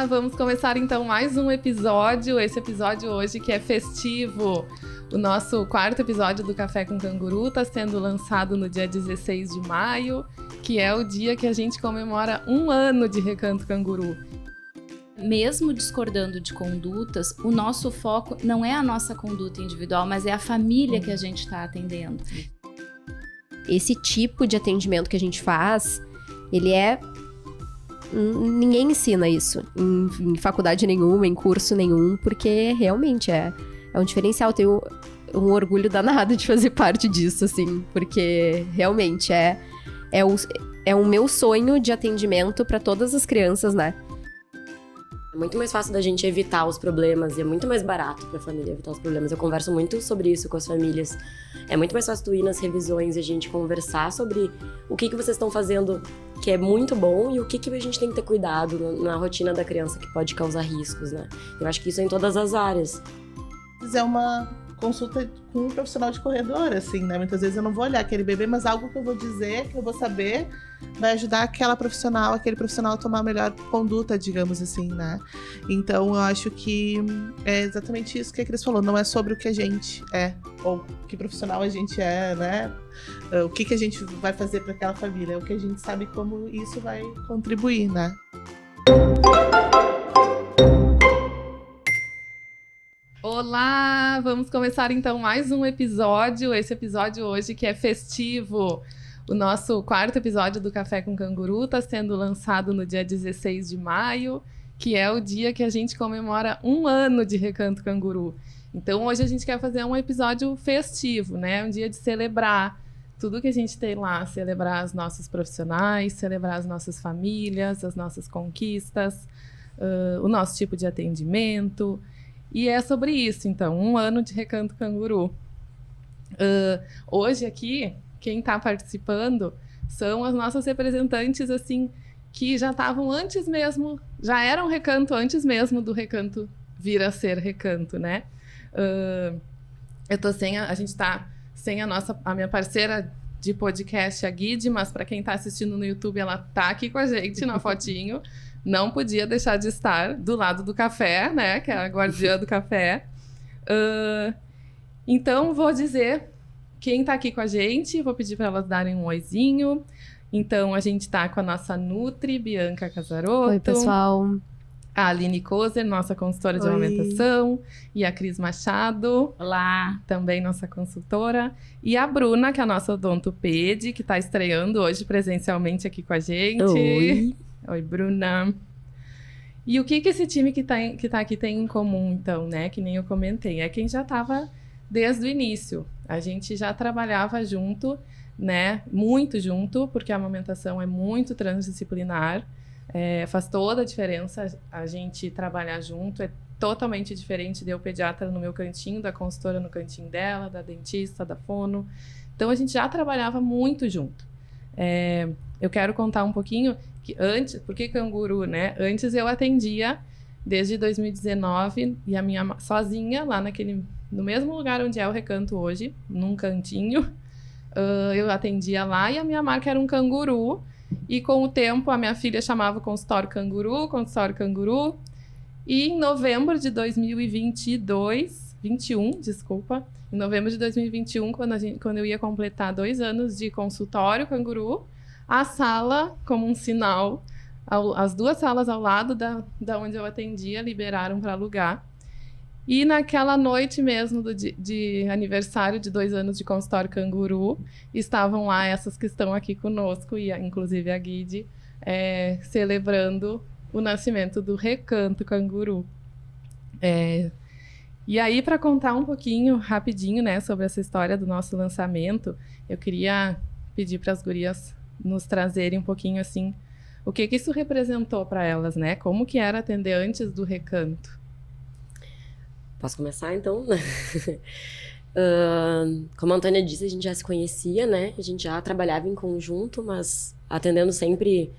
Olá, vamos começar então mais um episódio, esse episódio hoje que é festivo. O nosso quarto episódio do Café com Canguru está sendo lançado no dia 16 de maio, que é o dia que a gente comemora 1 ano de Recanto Canguru. Mesmo discordando de condutas, o nosso foco não é a nossa conduta individual, mas é a família que a gente está atendendo. Esse tipo de atendimento que a gente faz, ele é... Ninguém ensina isso em faculdade nenhuma, em curso nenhum, porque realmente é um diferencial. Eu tenho um orgulho danado de fazer parte disso, assim, porque realmente é o meu sonho de atendimento para todas as crianças, né? É muito mais fácil da gente evitar os problemas e é muito mais barato pra família evitar os problemas. Eu converso muito sobre isso com as famílias. É muito mais fácil tu ir nas revisões e a gente conversar sobre o que vocês estão fazendo que é muito bom e o que a gente tem que ter cuidado na rotina da criança que pode causar riscos, né? Eu acho que isso é em todas as áreas. É uma consulta com um profissional de corredor, assim, né? Muitas vezes eu não vou olhar aquele bebê, mas algo que eu vou dizer, que eu vou saber, vai ajudar aquele profissional a tomar a melhor conduta, digamos assim, né? Então, eu acho que é exatamente isso que a Cris falou. Não é sobre o que a gente é, ou que profissional a gente é, né? O que a gente vai fazer para aquela família. É o que a gente sabe como isso vai contribuir, né? Olá, vamos começar então mais um episódio, esse episódio hoje que é festivo. O nosso quarto episódio do Café com Canguru está sendo lançado no dia 16 de maio, que é o dia que a gente comemora 1 ano de Recanto Canguru. Então hoje a gente quer fazer um episódio festivo, né? Um dia de celebrar tudo que a gente tem lá, celebrar os nossos profissionais, celebrar as nossas famílias, as nossas conquistas, o nosso tipo de atendimento. E é sobre isso, então, 1 ano de Recanto Canguru. Hoje aqui, quem está participando são as nossas representantes, assim, que já estavam antes mesmo, já eram Recanto antes mesmo do Recanto vir a ser Recanto, né? Eu tô a gente tá sem a minha parceira de podcast, a Guide, mas para quem está assistindo no YouTube, ela tá aqui com a gente na fotinho. Não podia deixar de estar do lado do café, né? Que é a guardiã do café. Então, vou dizer quem está aqui com a gente. Vou pedir para elas darem um oizinho. Então, a gente está com a nossa Nutri, Bianca Casarotto. Oi, pessoal. A Aline Kozer, nossa consultora de amamentação. E a Cris Machado. Olá. Também nossa consultora. E a Bruna, que é a nossa odontopede, que está estreando hoje presencialmente aqui com a gente. Oi. Oi, Bruna. E o que esse time que tá aqui tem em comum, então, né? Que nem eu comentei. É quem já estava desde o início. A gente já trabalhava junto, né? Muito junto, porque a amamentação é muito transdisciplinar. Faz toda a diferença a gente trabalhar junto. É totalmente diferente de eu pediatra no meu cantinho, da consultora no cantinho dela, da dentista, da fono. Então, a gente já trabalhava muito junto. Eu quero contar um pouquinho que antes, por que Canguru, né? Antes eu atendia desde 2019 e a minha sozinha lá no mesmo lugar onde é o Recanto hoje, num cantinho. Eu atendia lá e a minha marca era um canguru. E com o tempo a minha filha chamava consultório Canguru. E em novembro de 21, em novembro de 2021, quando eu ia completar 2 anos de consultório Canguru, a sala, como um sinal, as 2 salas ao lado da onde eu atendia, liberaram para alugar. E naquela noite mesmo de aniversário de 2 anos de consultório Canguru, estavam lá essas que estão aqui conosco, e inclusive a Guide, celebrando o nascimento do Recanto Canguru. E aí, para contar um pouquinho, rapidinho, né, sobre essa história do nosso lançamento, eu queria pedir para as gurias nos trazerem um pouquinho, assim, o que isso representou para elas, né? Como que era atender antes do Recanto? Posso começar, então? Como a Antônia disse, a gente já se conhecia, né? A gente já trabalhava em conjunto, mas atendendo sempre,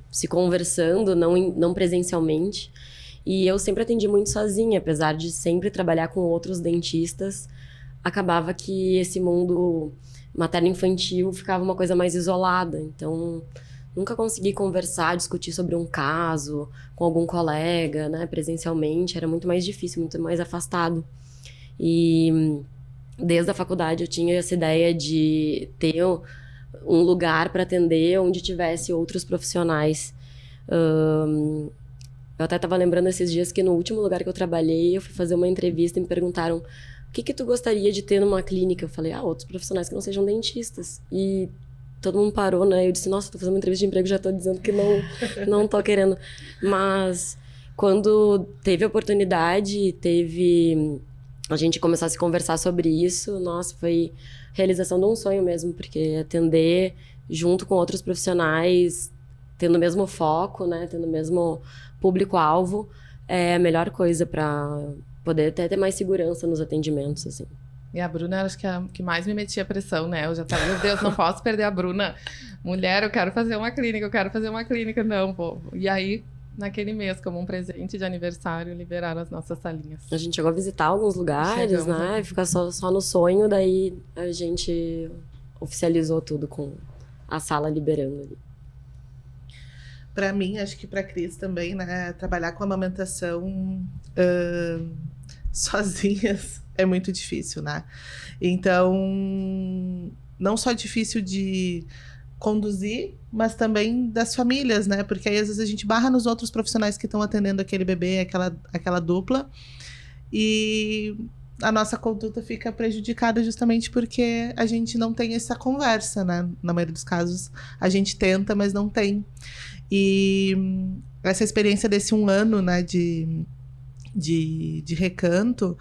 se conversando, não presencialmente. E eu sempre atendi muito sozinha, apesar de sempre trabalhar com outros dentistas. Acabava que esse mundo materno-infantil ficava uma coisa mais isolada. Então, nunca consegui conversar, discutir sobre um caso com algum colega, né, presencialmente. Era muito mais difícil, muito mais afastado. E desde a faculdade eu tinha essa ideia de ter um lugar para atender onde tivesse outros profissionais. Eu até estava lembrando esses dias que no último lugar que eu trabalhei, eu fui fazer uma entrevista e me perguntaram: o que tu gostaria de ter numa clínica? Eu falei: outros profissionais que não sejam dentistas. E todo mundo parou, né? Eu disse: nossa, tô fazendo uma entrevista de emprego, já tô dizendo que não tô querendo. Mas quando teve oportunidade, a gente começou a se conversar sobre isso, nossa, foi realização de um sonho mesmo, porque atender junto com outros profissionais, tendo o mesmo foco, né, tendo o mesmo público-alvo, é a melhor coisa para poder até ter mais segurança nos atendimentos, assim. E a Bruna, acho que é a que mais me metia pressão, né? Eu já tava, meu Deus, não posso perder a Bruna. Mulher, eu quero fazer uma clínica, não, pô. E aí, naquele mês, como um presente de aniversário, liberaram as nossas salinhas. A gente chegou a visitar alguns lugares, Chegamos, né? Ficar só no sonho, daí a gente oficializou tudo com a sala liberando ali. Pra mim, acho que pra Cris também, né? Trabalhar com amamentação sozinhas é muito difícil, né? Então, não só difícil de conduzir, mas também das famílias, né? Porque aí às vezes a gente barra nos outros profissionais que estão atendendo aquele bebê, aquela dupla, e a nossa conduta fica prejudicada justamente porque a gente não tem essa conversa, né? Na maioria dos casos, a gente tenta, mas não tem. E essa experiência desse 1 ano, né, de recanto,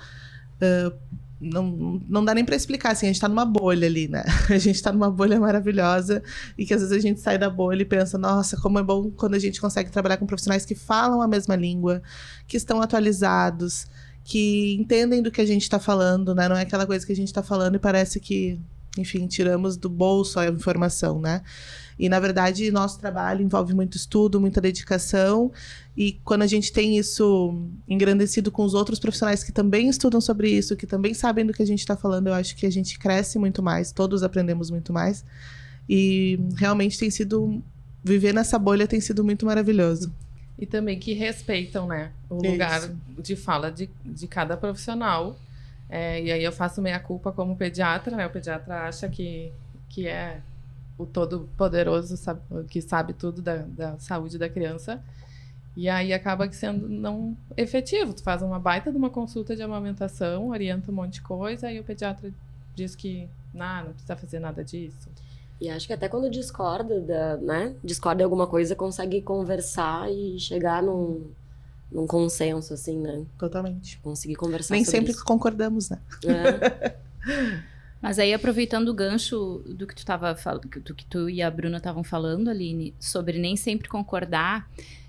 não dá nem para explicar, assim, a gente tá numa bolha ali, né? A gente tá numa bolha maravilhosa e que às vezes a gente sai da bolha e pensa: nossa, como é bom quando a gente consegue trabalhar com profissionais que falam a mesma língua, que estão atualizados, que entendem do que a gente tá falando, né? Não é aquela coisa que a gente tá falando e parece que, enfim, tiramos do bolso a informação, né? E, na verdade, nosso trabalho envolve muito estudo, muita dedicação. E quando a gente tem isso engrandecido com os outros profissionais que também estudam sobre isso, que também sabem do que a gente está falando, eu acho que a gente cresce muito mais, todos aprendemos muito mais. E realmente viver nessa bolha tem sido muito maravilhoso. E também que respeitam, né, o lugar de fala de cada profissional. E aí eu faço meia-culpa como pediatra, né? O pediatra acha que é o todo-poderoso, que sabe tudo da saúde da criança. E aí acaba sendo não efetivo. Tu faz uma baita de uma consulta de amamentação, orienta um monte de coisa, e o pediatra diz que não precisa fazer nada disso. E acho que até quando discorda de alguma coisa, consegue conversar e chegar num consenso, assim, né? Totalmente. Conseguir conversar Nem sobre sempre isso. concordamos, né? Mas aí, aproveitando o gancho do que do que tu e a Bruna estavam falando, Aline, sobre nem sempre concordar,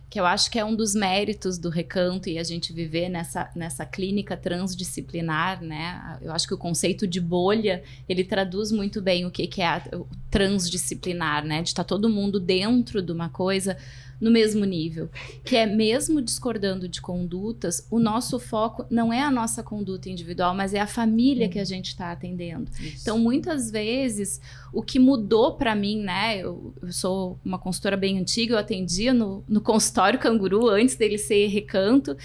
que eu acho que é um dos méritos do recanto e a gente viver nessa clínica transdisciplinar, né? Eu acho que o conceito de bolha, ele traduz muito bem o que é o transdisciplinar, né? De estar todo mundo dentro de uma coisa no mesmo nível, que é mesmo discordando de condutas, o nosso foco não é a nossa conduta individual, mas é a família que a gente está atendendo. Isso. Então, muitas vezes, o que mudou para mim, né, eu sou uma consultora bem antiga, eu atendia no consultório Canguru antes dele ser recanto,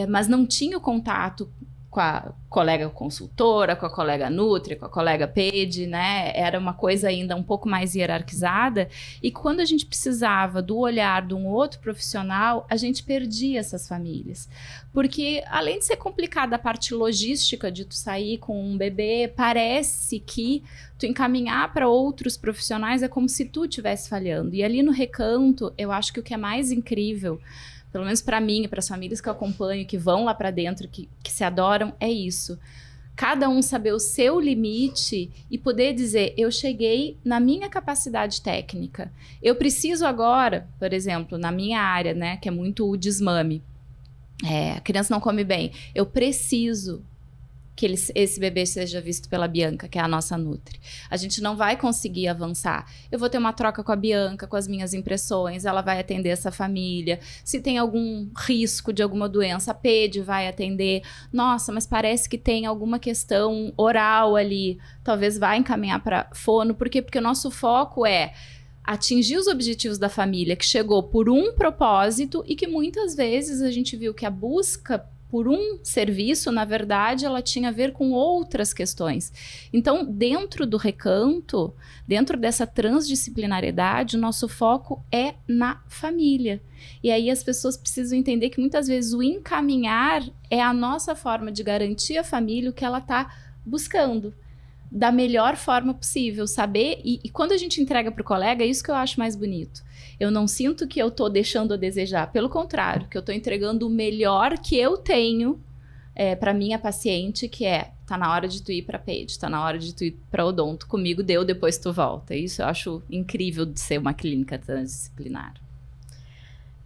mas não tinha o contato com a colega consultora, com a colega nutri, com a colega ped, né? Era uma coisa ainda um pouco mais hierarquizada. E quando a gente precisava do olhar de um outro profissional, a gente perdia essas famílias. Porque, além de ser complicada a parte logística de tu sair com um bebê, parece que tu encaminhar para outros profissionais é como se tu estivesse falhando. E ali no recanto, eu acho que o que é mais incrível, pelo menos para mim e para as famílias que eu acompanho, que vão lá para dentro, que se adoram, é isso. Cada um saber o seu limite e poder dizer: eu cheguei na minha capacidade técnica. Eu preciso agora, por exemplo, na minha área, né, que é muito o desmame. A criança não come bem. Eu preciso que esse bebê seja visto pela Bianca, que é a nossa nutri. A gente não vai conseguir avançar. Eu vou ter uma troca com a Bianca, com as minhas impressões, ela vai atender essa família. Se tem algum risco de alguma doença, a PED vai atender. Nossa, mas parece que tem alguma questão oral ali. Talvez vá encaminhar para fono. Por quê? Porque o nosso foco é atingir os objetivos da família, que chegou por um propósito e que muitas vezes a gente viu que a busca por um serviço, na verdade, ela tinha a ver com outras questões. Então, dentro do Recanto, dentro dessa transdisciplinariedade, o nosso foco é na família. E aí as pessoas precisam entender que muitas vezes o encaminhar é a nossa forma de garantir à família o que ela está buscando, da melhor forma possível, saber, e quando a gente entrega para o colega, é isso que eu acho mais bonito. Eu não sinto que eu estou deixando a desejar, pelo contrário, que eu estou entregando o melhor que eu tenho para minha paciente, que tá na hora de tu ir para PED, tá na hora de tu ir para odonto, comigo deu, depois tu volta. Isso eu acho incrível de ser uma clínica transdisciplinar.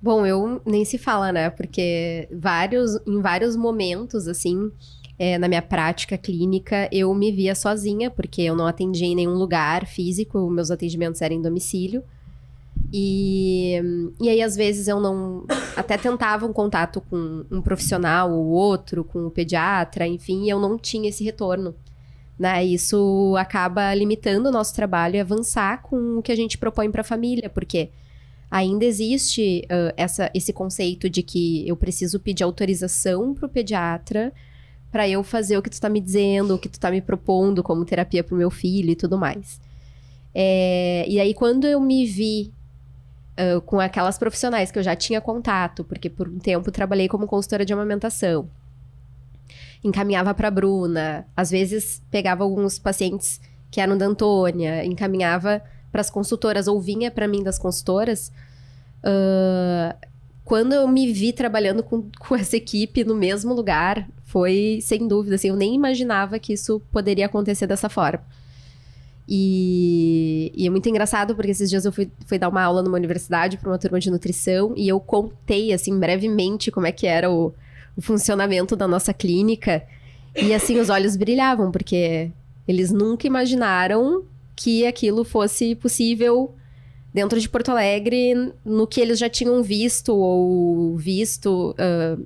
Bom, eu nem se fala, né? Porque em vários momentos, assim, na minha prática clínica, eu me via sozinha, porque eu não atendia em nenhum lugar físico, meus atendimentos eram em domicílio. E aí, às vezes, eu não... Até tentava um contato com um profissional ou outro, com o pediatra, enfim, e eu não tinha esse retorno, né? Isso acaba limitando o nosso trabalho e avançar com o que a gente propõe para a família, porque ainda existe esse conceito de que eu preciso pedir autorização para o pediatra para eu fazer o que tu tá me dizendo, o que tu tá me propondo como terapia pro meu filho e tudo mais. E aí, quando eu me vi com aquelas profissionais que eu já tinha contato, porque por um tempo trabalhei como consultora de amamentação, encaminhava pra Bruna, às vezes pegava alguns pacientes que eram da Antônia, encaminhava pras consultoras, ou vinha pra mim das consultoras. Quando eu me vi trabalhando com essa equipe no mesmo lugar, foi, sem dúvida, assim, eu nem imaginava que isso poderia acontecer dessa forma. E é muito engraçado, porque esses dias eu fui dar uma aula numa universidade para uma turma de nutrição, e eu contei, assim, brevemente como é que era o funcionamento da nossa clínica, e, assim, os olhos brilhavam, porque eles nunca imaginaram que aquilo fosse possível dentro de Porto Alegre, no que eles já tinham visto,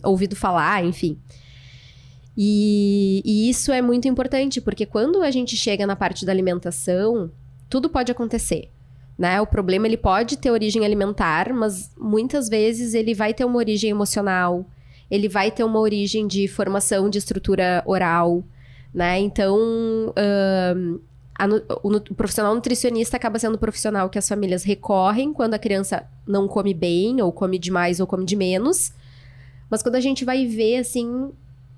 ouvido falar, enfim. E isso é muito importante, porque quando a gente chega na parte da alimentação, tudo pode acontecer, né? O problema, ele pode ter origem alimentar, mas muitas vezes ele vai ter uma origem emocional, ele vai ter uma origem de formação de estrutura oral, né? Então, o profissional nutricionista acaba sendo o profissional que as famílias recorrem quando a criança não come bem, ou come demais, ou come de menos. Mas quando a gente vai ver, assim,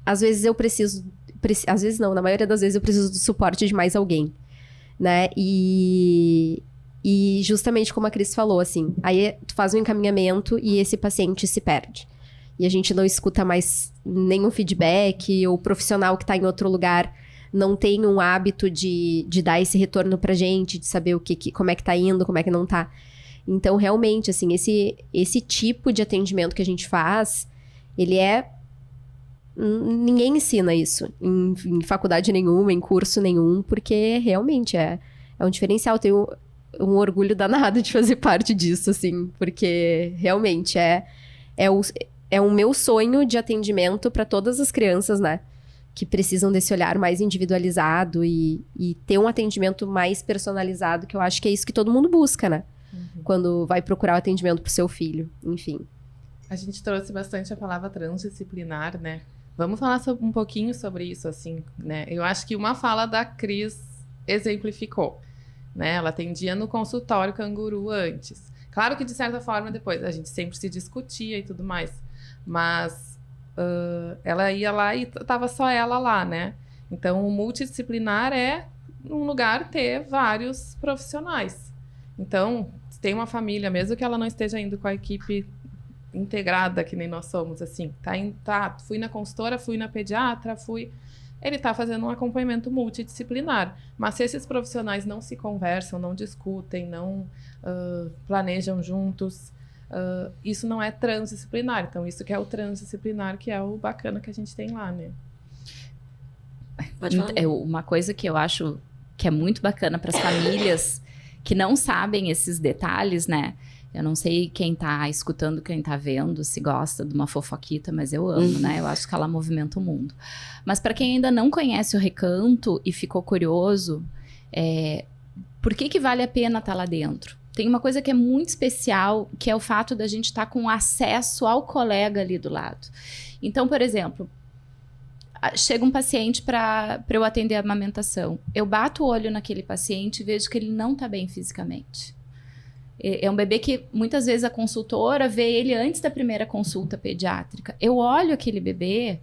às vezes eu preciso... Às vezes não, na maioria das vezes eu preciso do suporte de mais alguém, né? E justamente como a Cris falou, assim, aí tu faz um encaminhamento e esse paciente se perde. E a gente não escuta mais nenhum feedback, ou o profissional que tá em outro lugar não tem um hábito de dar esse retorno pra gente, de saber como é que tá indo, como é que não tá. Então, realmente, assim, esse tipo de atendimento que a gente faz, ele ninguém ensina isso em faculdade nenhuma, em curso nenhum, porque realmente é um diferencial. Tenho um orgulho danado de fazer parte disso, assim, porque realmente é o meu sonho de atendimento para todas as crianças, né? Que precisam desse olhar mais individualizado e ter um atendimento mais personalizado, que eu acho que é isso que todo mundo busca, né? Uhum. Quando vai procurar o atendimento pro seu filho, enfim. A gente trouxe bastante a palavra transdisciplinar, né? Vamos falar um pouquinho sobre isso, assim, né? Eu acho que uma fala da Cris exemplificou, né? Ela atendia no consultório Canguru antes. Claro que, de certa forma, depois a gente sempre se discutia e tudo mais, mas ela ia lá e tava só ela lá, né? Então, o multidisciplinar é um lugar ter vários profissionais. Então, se tem uma família, mesmo que ela não esteja indo com a equipe integrada, que nem nós somos, assim, fui na consultora, fui na pediatra, ele tá fazendo um acompanhamento multidisciplinar. Mas se esses profissionais não se conversam, não discutem, não planejam juntos, isso não é transdisciplinar. Então, isso que é o transdisciplinar, que é o bacana que a gente tem lá, né? Pode falar. Uma coisa que eu acho que é muito bacana para as famílias que não sabem esses detalhes, né? Eu não sei quem tá escutando, quem tá vendo, se gosta de uma fofoquita, mas eu amo, né? Eu acho que ela movimenta o mundo. Mas para quem ainda não conhece o Recanto e ficou curioso, por que vale a pena estar lá dentro? tem uma coisa que é muito especial, que é o fato da gente estar com acesso ao colega ali do lado. Então, por exemplo, chega um paciente para eu atender a amamentação. Eu bato o olho naquele paciente e vejo que ele não está bem fisicamente. É um bebê que muitas vezes a consultora vê ele antes da primeira consulta pediátrica. Eu olho aquele bebê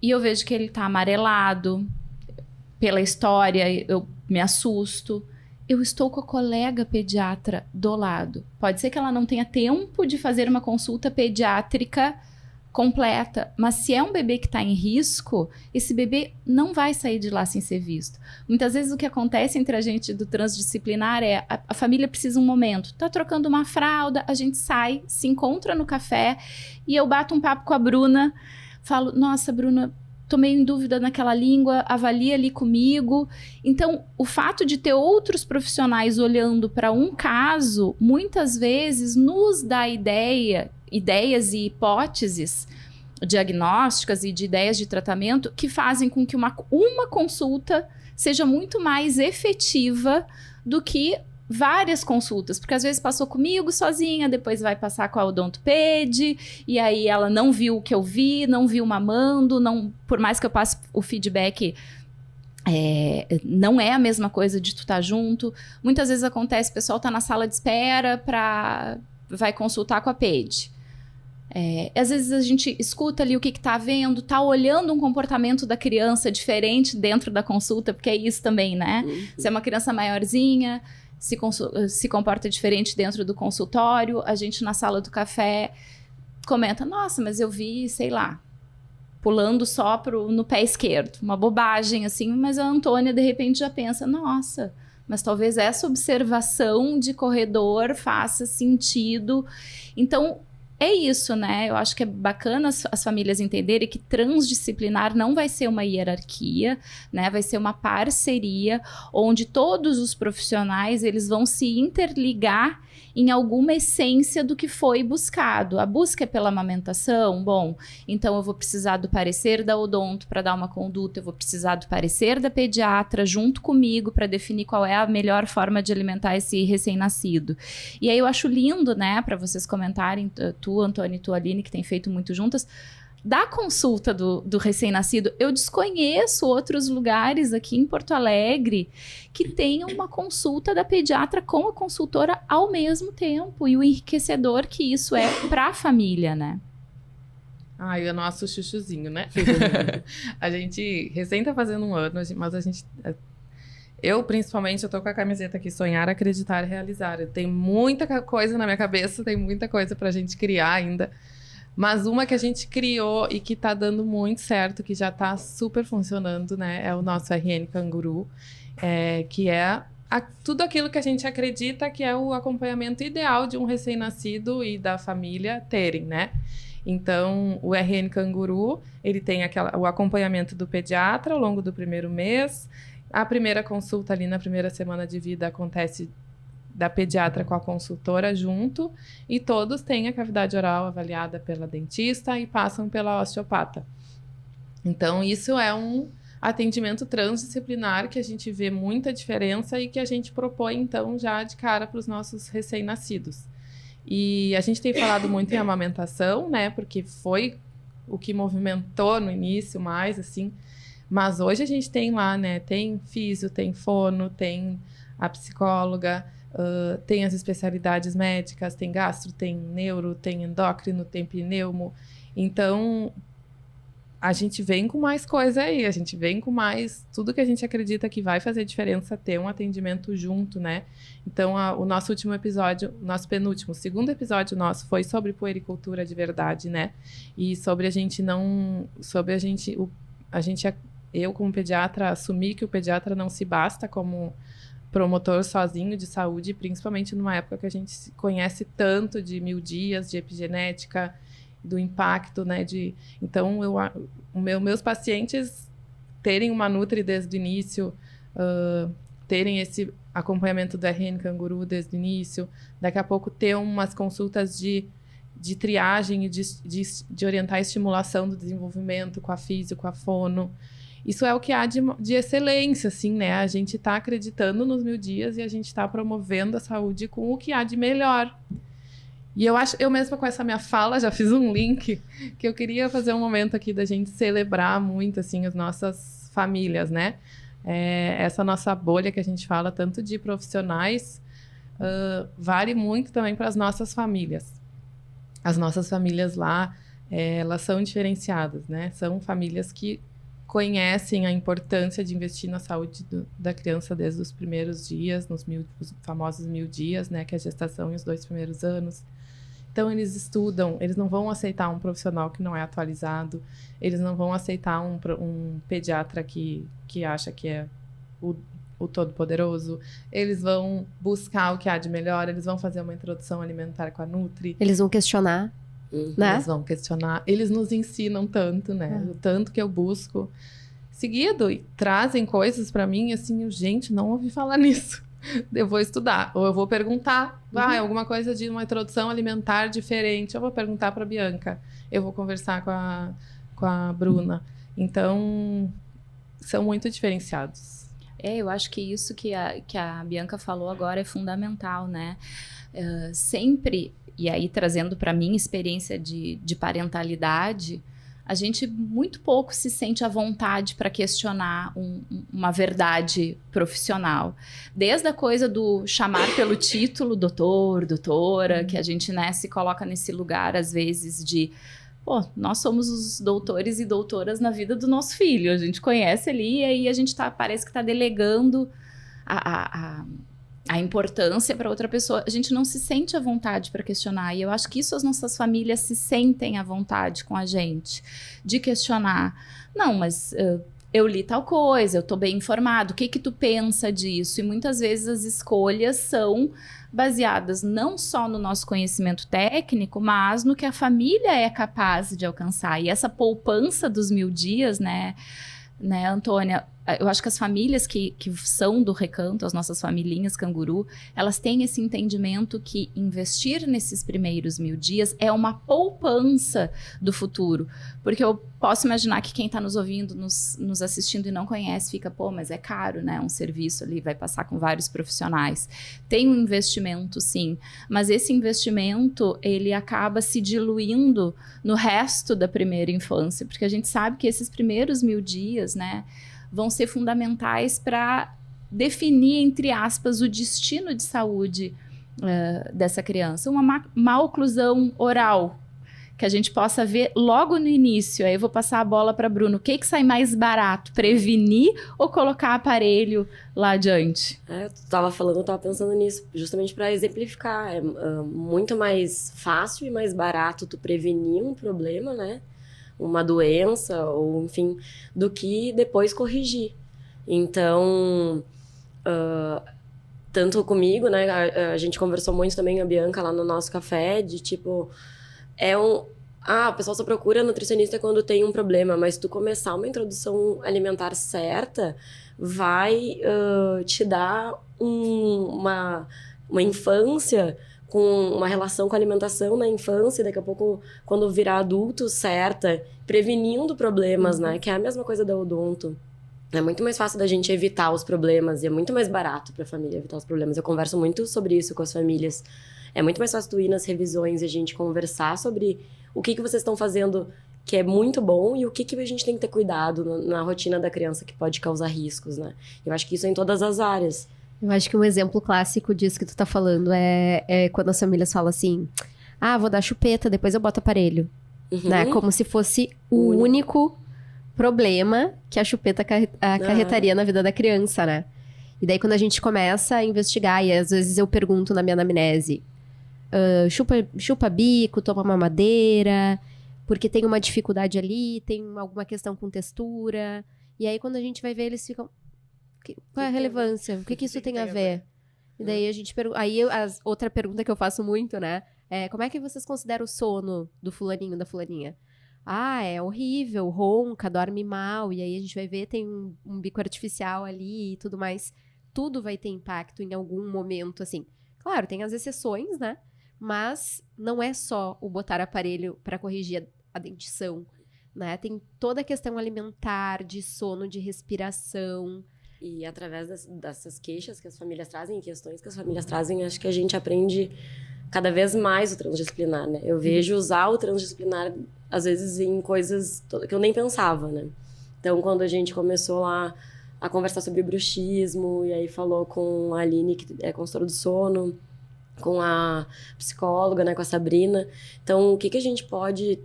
e eu vejo que ele está amarelado. Pela história, eu me assusto. Eu estou com a colega pediatra do lado. Pode ser que ela não tenha tempo de fazer uma consulta pediátrica completa, mas se é um bebê que está em risco, esse bebê não vai sair de lá sem ser visto. Muitas vezes o que acontece entre a gente do transdisciplinar é a família precisa um momento, tá trocando uma fralda, a gente sai, se encontra no café e eu bato um papo com a Bruna, falo, nossa, Bruna, tô meio em dúvida naquela língua, avalia ali comigo. Então, o fato de ter outros profissionais olhando para um caso, muitas vezes nos dá ideias e hipóteses diagnósticas e de ideias de tratamento que fazem com que uma consulta seja muito mais efetiva do que várias consultas, porque às vezes passou comigo sozinha, depois vai passar com a odontoped, e aí ela não viu o que eu vi, não viu mamando, não, por mais que eu passe o feedback, não é a mesma coisa de tu estar junto. Muitas vezes acontece, o pessoal tá na sala de espera vai consultar com a PED. Às vezes a gente escuta ali o que tá vendo, tá olhando um comportamento da criança diferente dentro da consulta, porque é isso também, né? Se é uma criança maiorzinha, se comporta diferente dentro do consultório, a gente na sala do café comenta, nossa, mas eu vi, sei lá, pulando só no pé esquerdo, uma bobagem assim, mas a Antônia de repente já pensa, nossa, mas talvez essa observação de corredor faça sentido. Então, é isso, né? Eu acho que é bacana as famílias entenderem que transdisciplinar não vai ser uma hierarquia, né? Vai ser uma parceria onde todos os profissionais eles vão se interligar em alguma essência do que foi buscado. A busca é pela amamentação? Bom, então eu vou precisar do parecer da odonto para dar uma conduta, eu vou precisar do parecer da pediatra junto comigo para definir qual é a melhor forma de alimentar esse recém-nascido. E aí eu acho lindo, né, para vocês comentarem, tu, Antônio e tu, Aline, que tem feito muito juntas, da consulta do recém-nascido. Eu desconheço outros lugares aqui em Porto Alegre que tenham uma consulta da pediatra com a consultora ao mesmo tempo e o enriquecedor que isso é para a família, né? Ai, o nosso chuchuzinho, né? A gente recém tá fazendo um ano, mas a gente... Eu, principalmente, eu tô com a camiseta aqui, sonhar, acreditar, realizar. Tem muita coisa na minha cabeça, tem muita coisa pra gente criar ainda. Mas uma que a gente criou e que tá dando muito certo, que já tá super funcionando, né? É o nosso RN Canguru, que é tudo aquilo que a gente acredita que é o acompanhamento ideal de um recém-nascido e da família terem, né? Então, o RN Canguru, ele tem o acompanhamento do pediatra ao longo do primeiro mês. A primeira consulta ali na primeira semana de vida acontece da pediatra com a consultora junto, e todos têm a cavidade oral avaliada pela dentista e passam pela osteopata. Então, isso é um atendimento transdisciplinar que a gente vê muita diferença e que a gente propõe, então, já de cara para os nossos recém-nascidos. E a gente tem falado muito em amamentação, né, porque foi o que movimentou no início mais, assim, mas hoje a gente tem lá, né, tem físio, tem fono, tem a psicóloga, tem as especialidades médicas, tem gastro, tem neuro, tem endócrino, tem pneumo. Então, a gente vem com mais coisa aí, a gente vem com mais tudo que a gente acredita que vai fazer diferença ter um atendimento junto, né? Então, o nosso último episódio, nosso penúltimo, o segundo episódio nosso foi sobre puericultura de verdade, né? E sobre eu como pediatra assumir que o pediatra não se basta como promotor sozinho de saúde, principalmente numa época que a gente conhece tanto de 1000 dias, de epigenética, do impacto, né? Então, meus pacientes terem uma Nutri desde o início, terem esse acompanhamento do RN Canguru desde o início, daqui a pouco ter umas consultas de triagem e de orientar a estimulação do desenvolvimento com a físio, com a fono. Isso é o que há de excelência, assim, né? A gente está acreditando nos 1000 dias e a gente está promovendo a saúde com o que há de melhor. E eu mesma com essa minha fala já fiz um link que eu queria fazer um momento aqui da gente celebrar muito, assim, as nossas famílias, né? Essa nossa bolha que a gente fala tanto de profissionais vale muito também para as nossas famílias. As nossas famílias lá, elas são diferenciadas, né? São famílias que conhecem a importância de investir na saúde da criança desde os primeiros dias, os famosos 1000 dias, né? Que é a gestação e os 2 primeiros anos. Então, eles estudam, eles não vão aceitar um profissional que não é atualizado, eles não vão aceitar um pediatra que acha que é o todo-poderoso, eles vão buscar o que há de melhor, eles vão fazer uma introdução alimentar com a Nutri. Eles vão questionar, né? Eles vão questionar, eles nos ensinam tanto, né? O tanto que eu busco seguido e trazem coisas pra mim, assim, gente, não ouvi falar nisso. Eu vou estudar, ou eu vou perguntar, alguma coisa de uma introdução alimentar diferente, eu vou perguntar pra Bianca, eu vou conversar com a Bruna. Então, são muito diferenciados. Eu acho que isso que a Bianca falou agora é fundamental, né? Sempre, e aí trazendo para minha experiência de parentalidade, a gente muito pouco se sente à vontade para questionar uma verdade profissional. Desde a coisa do chamar pelo título, doutor, doutora, que a gente, né, se coloca nesse lugar, às vezes, de... Pô, nós somos os doutores e doutoras na vida do nosso filho. A gente conhece ali e aí a gente parece que está delegando a importância para outra pessoa. A gente não se sente à vontade para questionar. E eu acho que isso as nossas famílias se sentem à vontade com a gente. De questionar. Não, mas... eu li tal coisa, eu tô bem informado, o que tu pensa disso? E muitas vezes as escolhas são baseadas não só no nosso conhecimento técnico, mas no que a família é capaz de alcançar. E essa poupança dos 1000 dias, né, Antônia? Eu acho que as famílias que são do Recanto, as nossas familhinhas canguru, elas têm esse entendimento que investir nesses primeiros 1000 dias é uma poupança do futuro. Porque eu posso imaginar que quem está nos ouvindo, nos assistindo e não conhece, fica, pô, mas é caro, né? Um serviço ali, vai passar com vários profissionais. Tem um investimento, sim, mas esse investimento, ele acaba se diluindo no resto da primeira infância, porque a gente sabe que esses primeiros 1000 dias, né, vão ser fundamentais para definir, entre aspas, o destino de saúde dessa criança. Uma má oclusão oral, que a gente possa ver logo no início. Aí eu vou passar a bola para Bruno. O que sai mais barato? Prevenir ou colocar aparelho lá adiante? Eu tava pensando nisso, justamente para exemplificar. É muito mais fácil e mais barato tu prevenir um problema, né? Uma doença, ou enfim, do que depois corrigir. Então, tanto comigo, né, a gente conversou muito também, a Bianca, lá no nosso café, de tipo, o pessoal só procura nutricionista quando tem um problema, mas tu começar uma introdução alimentar certa, vai te dar uma infância com uma relação com a alimentação na infância, daqui a pouco, quando virar adulto, certa, prevenindo problemas, né? Que é a mesma coisa da odonto. É muito mais fácil da gente evitar os problemas e é muito mais barato para a família evitar os problemas. Eu converso muito sobre isso com as famílias. É muito mais fácil tu ir nas revisões e a gente conversar sobre o que vocês estão fazendo que é muito bom e o que a gente tem que ter cuidado na rotina da criança que pode causar riscos, né? Eu acho que isso é em todas as áreas. Eu acho que um exemplo clássico disso que tu tá falando é quando as famílias falam assim, vou dar chupeta, depois eu boto aparelho. Né? Como se fosse o único problema que a chupeta acarretaria na vida da criança, né? E daí quando a gente começa a investigar, e às vezes eu pergunto na minha anamnese, chupa bico, toma mamadeira, porque tem uma dificuldade ali, tem alguma questão com textura. E aí quando a gente vai ver, eles ficam... Qual é a relevância? O que isso tem a ver? E daí a gente pergunta... Aí outra pergunta que eu faço muito, né? Como é que vocês consideram o sono do fulaninho, da fulaninha? É horrível, ronca, dorme mal. E aí a gente vai ver, tem um bico artificial ali e tudo mais. Tudo vai ter impacto em algum momento, assim. Claro, tem as exceções, né? Mas não é só o botar aparelho para corrigir a dentição. né? Tem toda a questão alimentar, de sono, de respiração. E através dessas queixas que as famílias trazem, questões que as famílias trazem, acho que a gente aprende cada vez mais o transdisciplinar, né? Eu vejo usar o transdisciplinar, às vezes, em coisas que eu nem pensava, né? Então, quando a gente começou lá a conversar sobre bruxismo, e aí falou com a Aline, que é consultora do sono, com a psicóloga, né, com a Sabrina. Então, o que a gente pode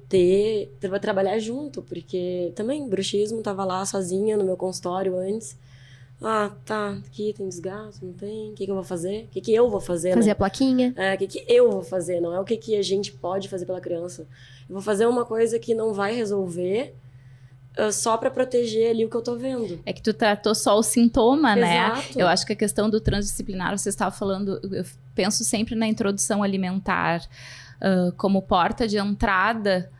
trabalhar junto? Porque também bruxismo, tava lá sozinha no meu consultório antes. Ah, tá, aqui tem desgaste, não tem? O que eu vou fazer? O que eu vou fazer, Fazer né? a plaquinha. O que eu vou fazer, não é o que a gente pode fazer pela criança. Eu vou fazer uma coisa que não vai resolver só pra proteger ali o que eu tô vendo. É que tu tratou só o sintoma, né? Exato. Eu acho que a questão do transdisciplinar, você estava falando, eu penso sempre na introdução alimentar como porta de entrada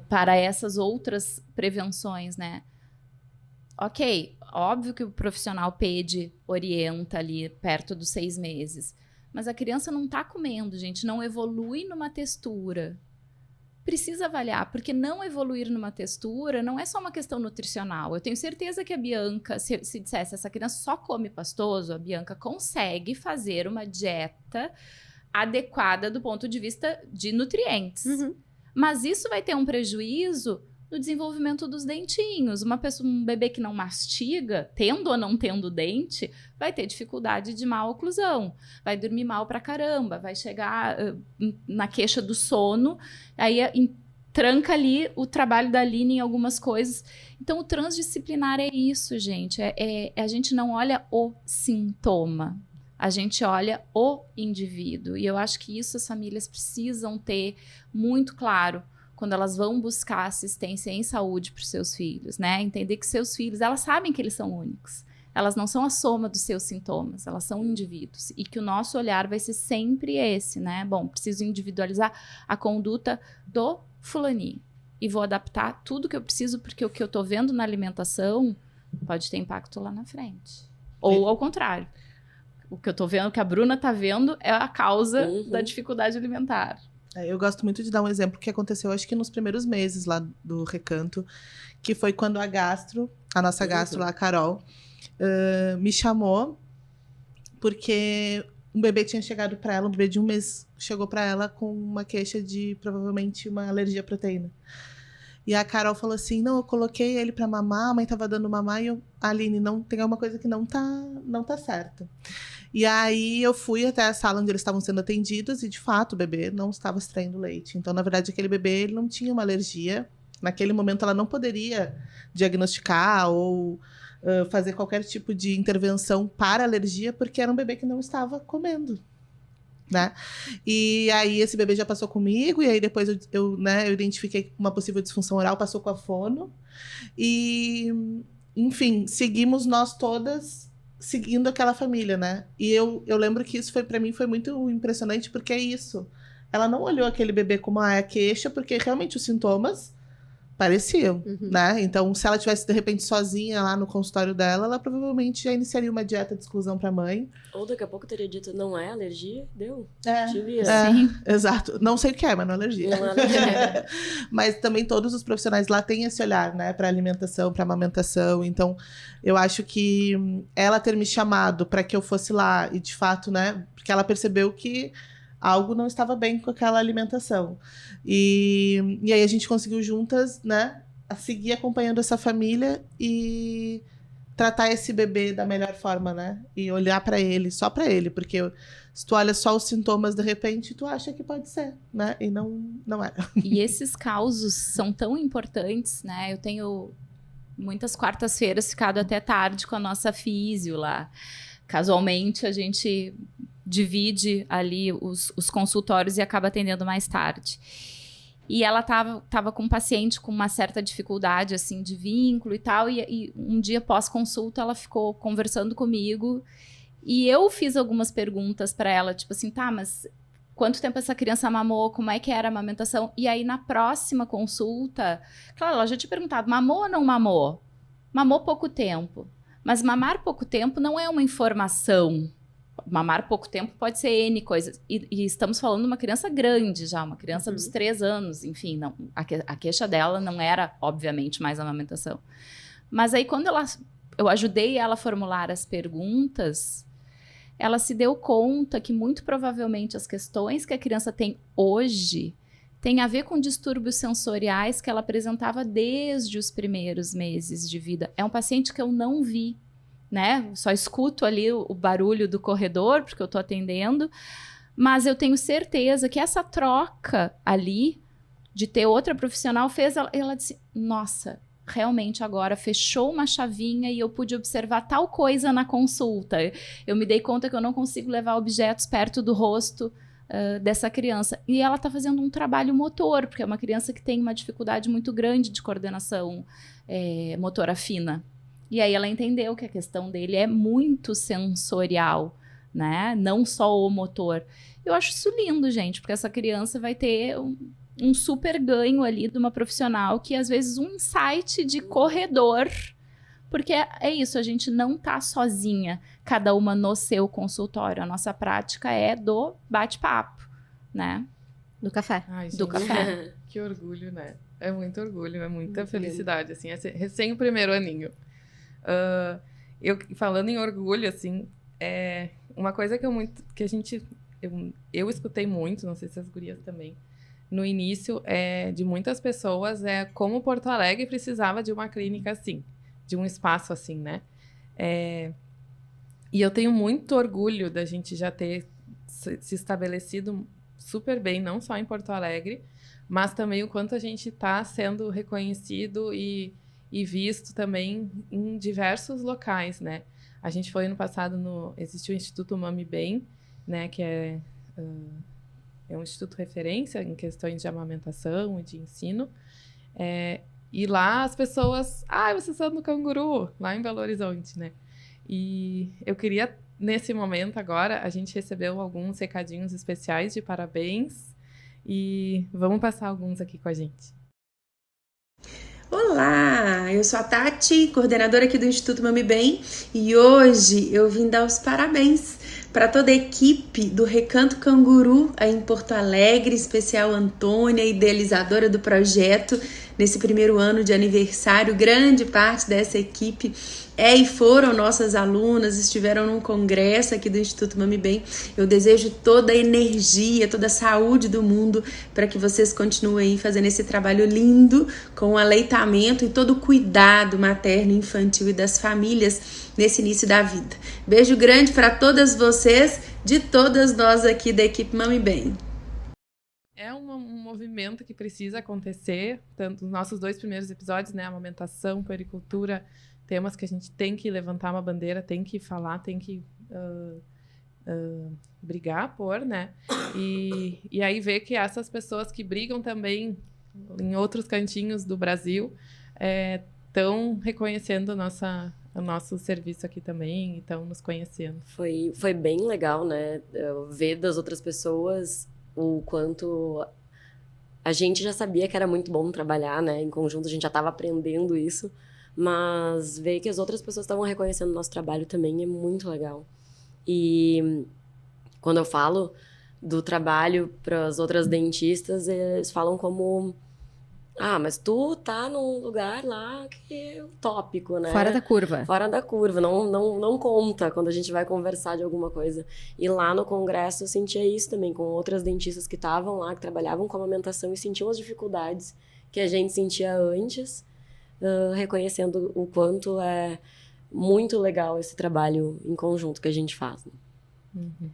para essas outras prevenções, né? Ok, óbvio que o profissional PED orienta ali perto dos 6 meses, mas a criança não tá comendo, gente, não evolui numa textura. Precisa avaliar, porque não evoluir numa textura não é só uma questão nutricional. Eu tenho certeza que a Bianca, se dissesse essa criança só come pastoso, a Bianca consegue fazer uma dieta adequada do ponto de vista de nutrientes. Uhum. Mas isso vai ter um prejuízo no desenvolvimento dos dentinhos. Um bebê que não mastiga, tendo ou não tendo dente, vai ter dificuldade de má oclusão, vai dormir mal pra caramba, vai chegar na queixa do sono, aí tranca ali o trabalho da Aline em algumas coisas. Então, o transdisciplinar é isso, gente. A gente não olha o sintoma, a gente olha o indivíduo. E eu acho que isso as famílias precisam ter muito claro quando elas vão buscar assistência em saúde para os seus filhos, né? Entender que seus filhos, elas sabem que eles são únicos. Elas não são a soma dos seus sintomas, elas são indivíduos. E que o nosso olhar vai ser sempre esse, né? Bom, preciso individualizar a conduta do fulaninho. E vou adaptar tudo que eu preciso, porque o que eu tô vendo na alimentação pode ter impacto lá na frente. Ou ao contrário. O que eu tô vendo, o que a Bruna tá vendo, é a causa da dificuldade alimentar. Eu gosto muito de dar um exemplo que aconteceu, acho que nos primeiros meses lá do Recanto, que foi quando a nossa gastro lá, a Carol, me chamou, porque um bebê tinha chegado para ela, um bebê de 1 mês, chegou para ela com uma queixa de, provavelmente, uma alergia à proteína. E a Carol falou assim, não, eu coloquei ele para mamar, a mãe tava dando mamar, e Aline, não, tem alguma coisa que não tá certa. E aí eu fui até a sala onde eles estavam sendo atendidos e, de fato, o bebê não estava extraindo leite. Então, na verdade, aquele bebê ele não tinha uma alergia. Naquele momento, ela não poderia diagnosticar ou fazer qualquer tipo de intervenção para alergia, porque era um bebê que não estava comendo, né? E aí esse bebê já passou comigo, e aí depois eu identifiquei uma possível disfunção oral, passou com a fono. E, enfim, seguimos nós todas seguindo aquela família, né? E eu lembro que isso para mim foi muito impressionante, porque é isso. Ela não olhou aquele bebê como a queixa, porque realmente os sintomas pareciam, né? Então, se ela tivesse, de repente, sozinha lá no consultório dela, ela provavelmente já iniciaria uma dieta de exclusão para a mãe. Ou daqui a pouco teria dito, não é alergia? Deu. Sim. Exato. Não sei o que é, mas não é alergia. Não é alergia. Mas também todos os profissionais lá têm esse olhar, né? Para alimentação, para amamentação. Então, eu acho que ela ter me chamado para que eu fosse lá e, de fato, né? Porque ela percebeu que algo não estava bem com aquela alimentação. E aí a gente conseguiu juntas, né, a seguir acompanhando essa família e tratar esse bebê da melhor forma, né? E olhar para ele, só para ele, porque se tu olha só os sintomas de repente, tu acha que pode ser, né? E não é. E esses causos são tão importantes, né? Eu tenho muitas quartas-feiras ficado até tarde com a nossa físio lá. Casualmente, a gente divide ali os consultórios e acaba atendendo mais tarde. E ela tava com um paciente com uma certa dificuldade, assim, de vínculo e tal, e um dia pós-consulta ela ficou conversando comigo e eu fiz algumas perguntas para ela, tipo assim, tá, mas quanto tempo essa criança mamou, como é que era a amamentação? E aí na próxima consulta, claro, ela já tinha perguntado, mamou ou não mamou? Mamou pouco tempo. Mas mamar pouco tempo não é uma informação. mamar pouco tempo pode ser N coisas. E estamos falando de uma criança grande já, uma criança dos 3 anos, enfim, não, a queixa dela não era, obviamente, mais amamentação. Mas aí, quando eu ajudei ela a formular as perguntas, ela se deu conta que, muito provavelmente, as questões que a criança tem hoje tem a ver com distúrbios sensoriais que ela apresentava desde os primeiros meses de vida. É um paciente que eu não vi, né? Só escuto ali o barulho do corredor, porque eu estou atendendo, mas eu tenho certeza que essa troca ali, de ter outra profissional, fez ela disse, nossa, realmente agora fechou uma chavinha e eu pude observar tal coisa na consulta. Eu me dei conta que eu não consigo levar objetos perto do rosto dessa criança. E ela está fazendo um trabalho motor, porque é uma criança que tem uma dificuldade muito grande de coordenação motora fina. E aí ela entendeu que a questão dele é muito sensorial, né? Não só o motor. Eu acho isso lindo, gente, porque essa criança vai ter um super ganho ali de uma profissional que, às vezes, um insight de corredor, porque é isso, a gente não tá sozinha, cada uma no seu consultório. A nossa prática é do bate-papo, né? Do café. Ai, gente, Do café. Que orgulho, né? É muito orgulho, é muita felicidade, assim, é recém o primeiro aninho. Eu falando em orgulho, assim, uma coisa que a gente... Eu escutei muito, não sei se as gurias também, no início, de muitas pessoas, como Porto Alegre precisava de uma clínica assim, de um espaço assim, né? E eu tenho muito orgulho da gente já ter se estabelecido super bem, não só em Porto Alegre, mas também o quanto a gente está sendo reconhecido e visto também em diversos locais, né? A gente foi no passado, existe o Instituto Mami Bem, né, que é um instituto referência em questões de amamentação e de ensino. E lá as pessoas... vocês são do Canguru, lá em Belo Horizonte, né? E eu queria, nesse momento agora, a gente recebeu alguns recadinhos especiais de parabéns e vamos passar alguns aqui com a gente. Olá, eu sou a Tati, coordenadora aqui do Instituto Mami Bem, e hoje eu vim dar os parabéns para toda a equipe do Recanto Canguru aí em Porto Alegre, especial Antônia, idealizadora do projeto. Nesse primeiro ano de aniversário, grande parte dessa equipe e foram nossas alunas, estiveram num congresso aqui do Instituto Mami Bem. Eu desejo toda a energia, toda a saúde do mundo para que vocês continuem fazendo esse trabalho lindo com o aleitamento e todo o cuidado materno, infantil e das famílias nesse início da vida. Beijo grande para todas vocês, de todas nós aqui da equipe Mami Bem. É um movimento que precisa acontecer, tanto nos nossos 2 primeiros episódios, né, amamentação, puericultura, temas que a gente tem que levantar uma bandeira, tem que falar, tem que brigar por, né, e aí ver que essas pessoas que brigam também em outros cantinhos do Brasil estão reconhecendo o nosso serviço aqui também, estão nos conhecendo. Foi bem legal, né, ver das outras pessoas o quanto a gente já sabia que era muito bom trabalhar, né? Em conjunto, a gente já estava aprendendo isso, mas ver que as outras pessoas estavam reconhecendo o nosso trabalho também é muito legal. E quando eu falo do trabalho para as outras dentistas, eles falam como... mas tu tá num lugar lá que é utópico, né? Fora da curva. Fora da curva, não conta quando a gente vai conversar de alguma coisa. E lá no congresso eu sentia isso também, com outras dentistas que estavam lá, que trabalhavam com amamentação e sentiam as dificuldades que a gente sentia antes, reconhecendo o quanto é muito legal esse trabalho em conjunto que a gente faz. Né? Uhum.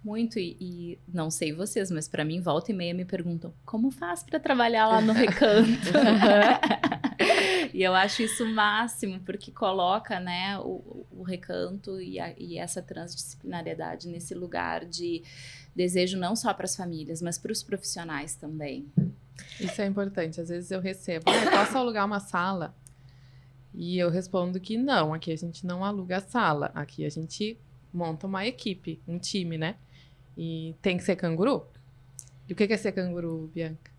Muito, e não sei vocês, mas para mim, volta e meia me perguntam, como faz para trabalhar lá no Recanto? E eu acho isso o máximo, porque coloca, né, o Recanto e essa transdisciplinariedade nesse lugar de desejo não só para as famílias, mas para os profissionais também. Isso é importante. Às vezes eu recebo, eu posso alugar uma sala? E eu respondo que não, aqui a gente não aluga a sala, aqui a gente monta uma equipe, um time, né? E tem que ser canguru? E o que é ser canguru, Bianca?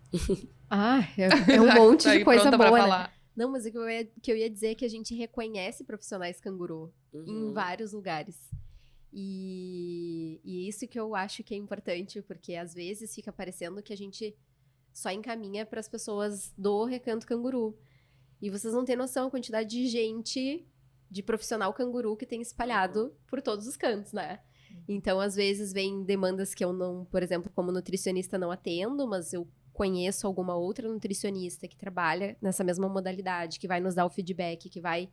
É um monte Tá de aí coisa pronta pra boa, né? falar. Não, mas o que eu ia dizer é que a gente reconhece profissionais canguru em vários lugares. E isso que eu acho que é importante, porque às vezes fica parecendo que a gente só encaminha para as pessoas do Recanto Canguru. E vocês não têm noção a quantidade de gente, de profissional canguru que tem espalhado por todos os cantos, né? Então, às vezes, vem demandas que eu não, por exemplo, como nutricionista não atendo, mas eu conheço alguma outra nutricionista que trabalha nessa mesma modalidade, que vai nos dar o feedback, que vai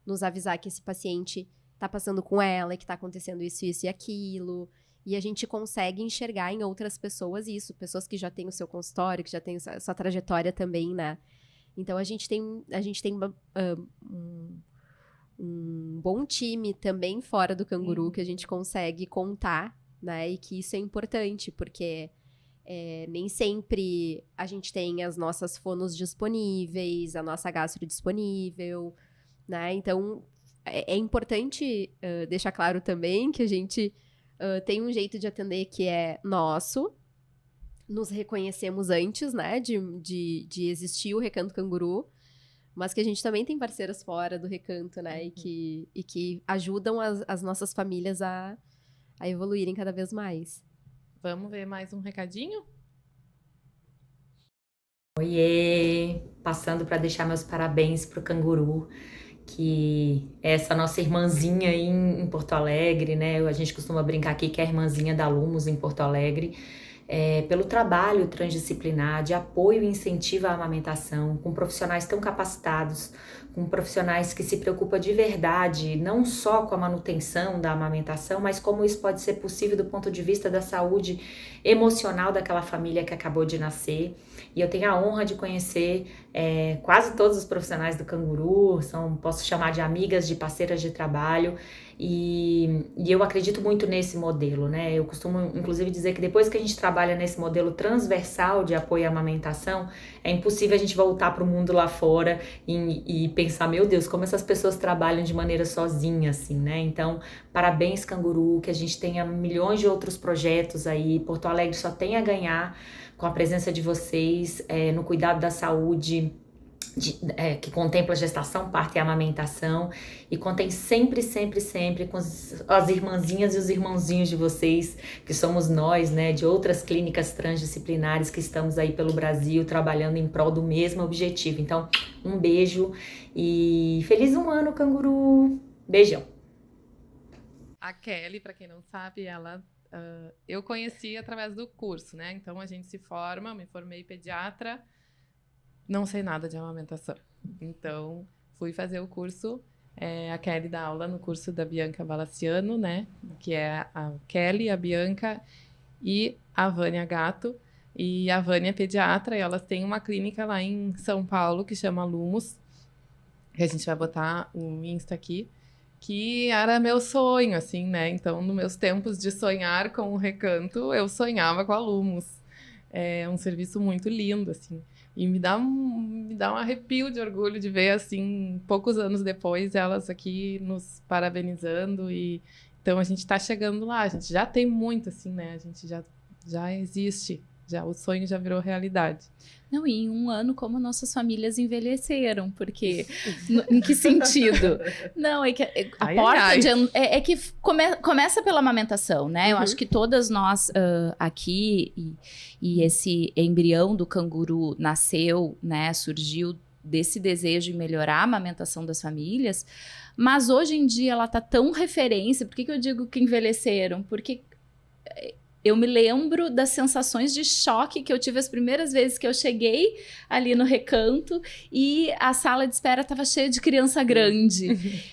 nos avisar que esse paciente tá passando com ela e que tá acontecendo isso, isso e aquilo. E a gente consegue enxergar em outras pessoas isso, pessoas que já têm o seu consultório, que já têm a sua trajetória também, né? Então, a gente tem um bom time também fora do canguru que a gente consegue contar, né? E que isso é importante, porque nem sempre a gente tem as nossas fonos disponíveis, a nossa gastro disponível, né? Então, é importante deixar claro também que a gente tem um jeito de atender que é nosso, nos reconhecemos antes, né, de existir o Recanto Canguru, mas que a gente também tem parceiros fora do Recanto, né, e que ajudam as nossas famílias a evoluírem cada vez mais. Vamos ver mais um recadinho? Oiê! Passando para deixar meus parabéns pro Canguru, que é essa nossa irmãzinha aí em Porto Alegre, né? A gente costuma brincar aqui que é a irmãzinha da Lumos em Porto Alegre. Pelo trabalho transdisciplinar de apoio e incentivo à amamentação, com profissionais tão capacitados, com profissionais que se preocupam de verdade, não só com a manutenção da amamentação, mas como isso pode ser possível do ponto de vista da saúde emocional daquela família que acabou de nascer. E eu tenho a honra de conhecer quase todos os profissionais do Canguru, posso chamar de amigas, de parceiras de trabalho, e eu acredito muito nesse modelo, né? Eu costumo, inclusive, dizer que depois que a gente trabalha nesse modelo transversal de apoio à amamentação, é impossível a gente voltar para o mundo lá fora e pensar, meu Deus, como essas pessoas trabalham de maneira sozinha, assim, né? Então, parabéns, Canguru, que a gente tenha milhões de outros projetos aí. Porto Alegre só tem a ganhar com a presença de vocês no cuidado da saúde, que contempla gestação, parto e amamentação, e contem sempre, sempre, sempre com as irmãzinhas e os irmãozinhos de vocês, que somos nós, né, de outras clínicas transdisciplinares que estamos aí pelo Brasil trabalhando em prol do mesmo objetivo. Então, um beijo e feliz 1 ano, Canguru! Beijão! A Kelly, para quem não sabe, ela eu conheci através do curso, né? Então a gente se forma, me formei pediatra, não sei nada de amamentação. Então fui fazer o curso, a Kelly dá aula no curso da Bianca Valaciano, né? Que é a Kelly, a Bianca e a Vânia Gato. E a Vânia é pediatra e elas têm uma clínica lá em São Paulo que chama Lumos, que a gente vai botar o Insta aqui, que era meu sonho, assim, né? Então, nos meus tempos de sonhar com o Recanto, eu sonhava com a Lumos. É um serviço muito lindo, assim. E me dá um arrepio de orgulho de ver, assim, poucos anos depois, elas aqui nos parabenizando. E então, a gente está chegando lá. A gente já tem muito, assim, né? A gente já existe. O sonho já virou realidade. Não, e em 1 ano, como nossas famílias envelheceram, porque... em que sentido? Não, é que a porta é que começa pela amamentação, né? Eu acho que todas nós aqui, e esse embrião do Canguru nasceu, né? Surgiu desse desejo de melhorar a amamentação das famílias, mas hoje em dia ela tá tão referência. Por que eu digo que envelheceram? Porque... eu me lembro das sensações de choque que eu tive as primeiras vezes que eu cheguei ali no Recanto e a sala de espera estava cheia de criança grande.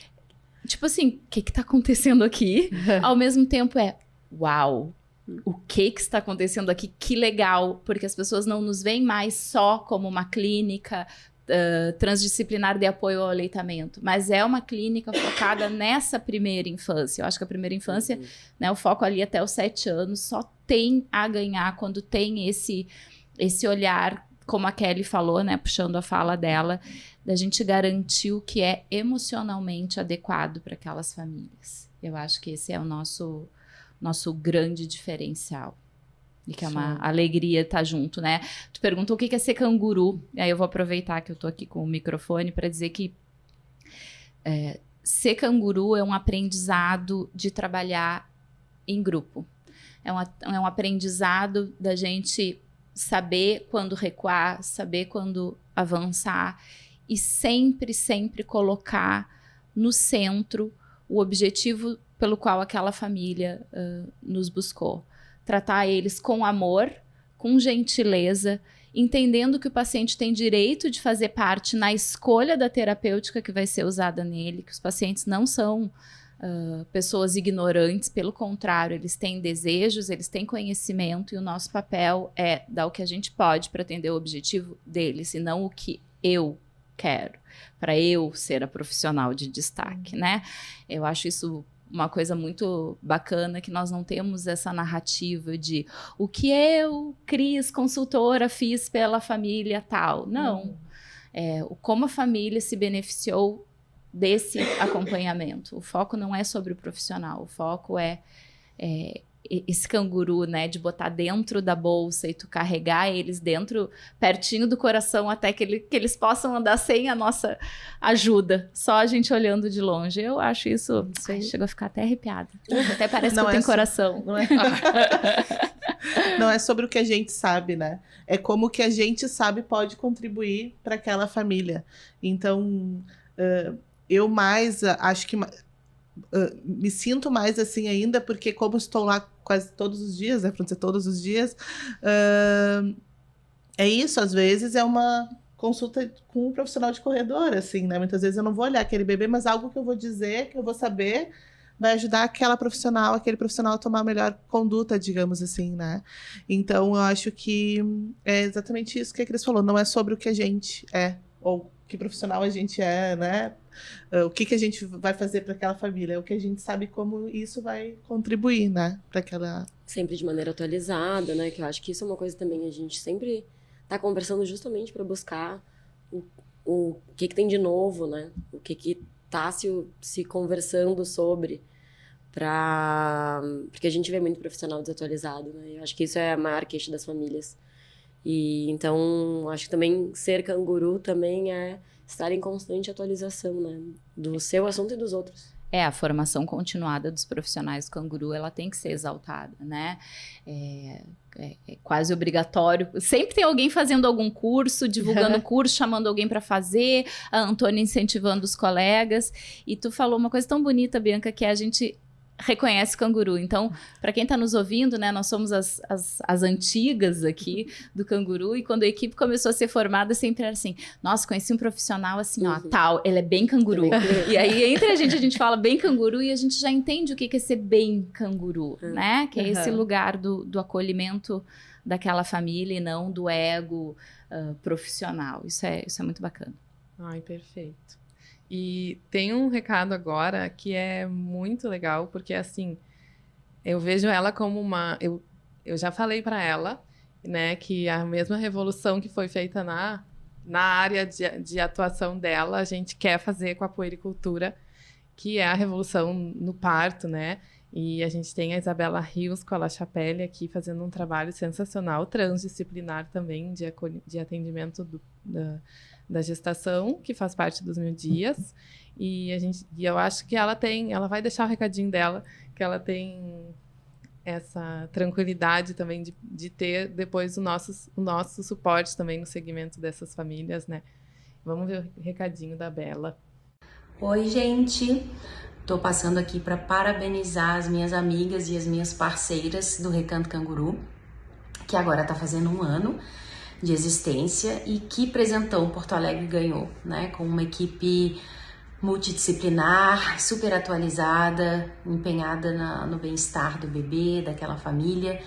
Tipo assim, o que tá acontecendo aqui? Ao mesmo tempo uau, o que está acontecendo aqui? Que legal, porque as pessoas não nos veem mais só como uma clínica transdisciplinar de apoio ao aleitamento, mas é uma clínica focada nessa primeira infância. Eu acho que a primeira infância, né, o foco ali até os 7 anos, só tem a ganhar quando tem esse olhar, como a Kelly falou, né, puxando a fala dela, da gente garantir o que é emocionalmente adequado para aquelas famílias. Eu acho que esse é o nosso grande diferencial. E que é uma alegria estar junto, né? Tu perguntou o que é ser canguru. Aí eu vou aproveitar que eu tô aqui com o microfone para dizer que ser canguru é um aprendizado de trabalhar em grupo. É um aprendizado da gente saber quando recuar, saber quando avançar e sempre, sempre colocar no centro o objetivo pelo qual aquela família nos buscou. Tratar eles com amor, com gentileza, entendendo que o paciente tem direito de fazer parte na escolha da terapêutica que vai ser usada nele, que os pacientes não são pessoas ignorantes, pelo contrário, eles têm desejos, eles têm conhecimento e o nosso papel é dar o que a gente pode para atender o objetivo deles e não o que eu quero, para eu ser a profissional de destaque, né? Eu acho isso uma coisa muito bacana, que nós não temos essa narrativa de o que eu, Cris, consultora, fiz pela família tal. Não. Como a família se beneficiou desse acompanhamento. O foco não é sobre o profissional, o foco é esse canguru, né, de botar dentro da bolsa e tu carregar eles dentro, pertinho do coração, até que eles possam andar sem a nossa ajuda, só a gente olhando de longe. Eu acho isso... Ai, chego a ficar até arrepiada. Até parece que eu tenho coração. Não é sobre o que a gente sabe, né? É como o que a gente sabe pode contribuir para aquela família. Então, eu mais acho que... me sinto mais assim ainda, porque como estou lá quase todos os dias, para dizer todos os dias, é isso, às vezes é uma consulta com um profissional de corredor, assim, né? Muitas vezes eu não vou olhar aquele bebê, mas algo que eu vou dizer, que eu vou saber, vai ajudar aquele profissional a tomar a melhor conduta, digamos assim, né? Então, eu acho que é exatamente isso que a Cris falou, não é sobre o que a gente é, ou que profissional a gente é, né? O que a gente vai fazer para aquela família, é o que a gente sabe como isso vai contribuir, né? Para aquela... Sempre de maneira atualizada, né? Que eu acho que isso é uma coisa também, a gente sempre tá conversando justamente para buscar o que tem de novo, né? O que tá se conversando sobre, porque a gente vê muito profissional desatualizado, né? Eu acho que isso é a maior queixa das famílias. E então, acho que também ser canguru também é estar em constante atualização, né? Do seu assunto e dos outros. A formação continuada dos profissionais do canguru, ela tem que ser exaltada, né? É quase obrigatório. Sempre tem alguém fazendo algum curso, divulgando curso, chamando alguém para fazer, a Antônia incentivando os colegas. E tu falou uma coisa tão bonita, Bianca, que a gente reconhece canguru. Então, para quem está nos ouvindo, né, nós somos as antigas aqui do canguru, e quando a equipe começou a ser formada, sempre era assim, nossa, conheci um profissional assim, ó, tal, ele é bem canguru. E aí, entre a gente fala bem canguru e a gente já entende o que é ser bem canguru, né? Que é esse lugar do acolhimento daquela família e não do ego profissional. Isso é muito bacana. Ai, perfeito. E tem um recado agora que é muito legal, porque assim, eu vejo ela como uma... Eu já falei para ela, né, que a mesma revolução que foi feita na área de atuação dela, a gente quer fazer com a puericultura, que é a revolução no parto, né? E a gente tem a Isabela Rios com a La Chapelle aqui fazendo um trabalho sensacional, transdisciplinar também, de atendimento da gestação, que faz parte dos 1000 dias. E eu acho que ela vai deixar o recadinho dela, que ela tem essa tranquilidade também de ter depois o nosso suporte também no segmento dessas famílias, né? Vamos ver o recadinho da Bela. Oi, gente! Tô passando aqui para parabenizar as minhas amigas e as minhas parceiras do Recanto Canguru, que agora tá fazendo 1 ano de existência, e que presentão Porto Alegre ganhou, né? Com uma equipe multidisciplinar, super atualizada, empenhada no bem-estar do bebê, daquela família,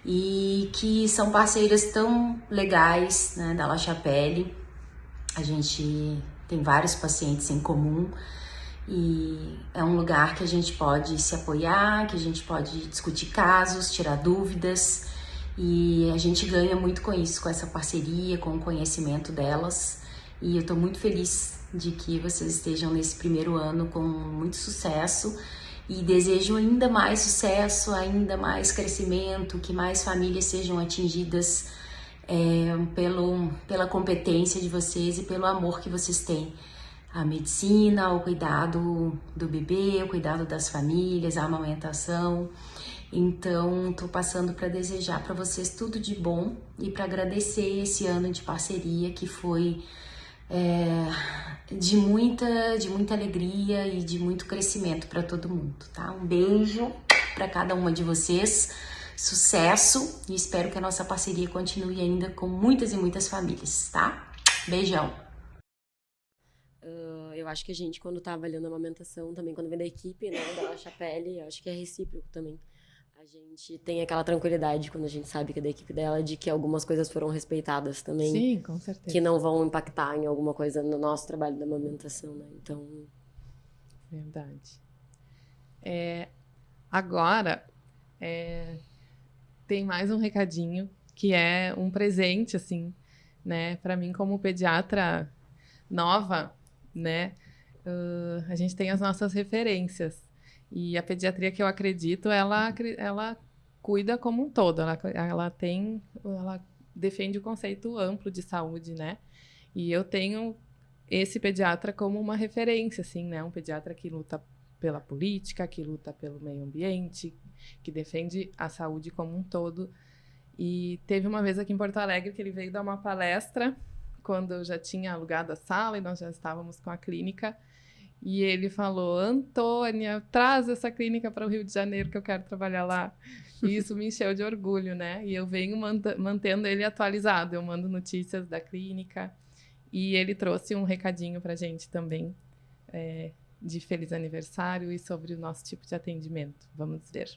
e que são parceiras tão legais, né, da La Chapelle. A gente tem vários pacientes em comum, e é um lugar que a gente pode se apoiar, que a gente pode discutir casos, tirar dúvidas, e a gente ganha muito com isso, com essa parceria, com o conhecimento delas. E eu tô muito feliz de que vocês estejam nesse primeiro ano com muito sucesso, e desejo ainda mais sucesso, ainda mais crescimento, que mais famílias sejam atingidas pela competência de vocês e pelo amor que vocês têm à medicina, ao cuidado do bebê, ao cuidado das famílias, à amamentação. Então, tô passando para desejar para vocês tudo de bom e para agradecer esse ano de parceria que foi de muita alegria e de muito crescimento para todo mundo, tá? Um beijo para cada uma de vocês, sucesso, e espero que a nossa parceria continue ainda com muitas e muitas famílias, tá? Beijão! Eu acho que a gente, quando tá avaliando a amamentação, também quando vem da equipe, né, da Chapelle, eu acho que é recíproco também. A gente tem aquela tranquilidade quando a gente sabe que é da equipe dela, de que algumas coisas foram respeitadas também. Sim, com certeza. Que não vão impactar em alguma coisa no nosso trabalho da amamentação, né? Então... Verdade. Agora, tem mais um recadinho, que é um presente, assim, né? Para mim, como pediatra nova, né? A gente tem as nossas referências. E a pediatria que eu acredito, ela cuida como um todo. Ela defende o conceito amplo de saúde, né? E eu tenho esse pediatra como uma referência, assim, né? Um pediatra que luta pela política, que luta pelo meio ambiente, que defende a saúde como um todo. E teve uma vez aqui em Porto Alegre que ele veio dar uma palestra, quando eu já tinha alugado a sala e nós já estávamos com a clínica. E ele falou: Antônia, traz essa clínica para o Rio de Janeiro que eu quero trabalhar lá. E isso me encheu de orgulho, né? E eu venho mantendo ele atualizado. Eu mando notícias da clínica. E ele trouxe um recadinho para a gente também, de feliz aniversário e sobre o nosso tipo de atendimento. Vamos ver.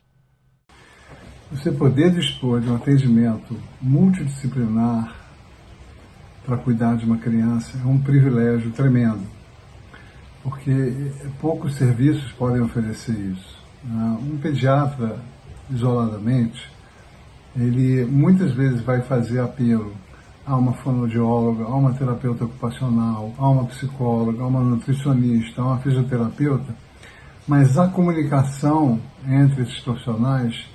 Você poder dispor de um atendimento multidisciplinar para cuidar de uma criança é um privilégio tremendo, porque poucos serviços podem oferecer isso. Um pediatra, isoladamente, ele muitas vezes vai fazer apelo a uma fonoaudióloga, a uma terapeuta ocupacional, a uma psicóloga, a uma nutricionista, a uma fisioterapeuta, mas a comunicação entre esses profissionais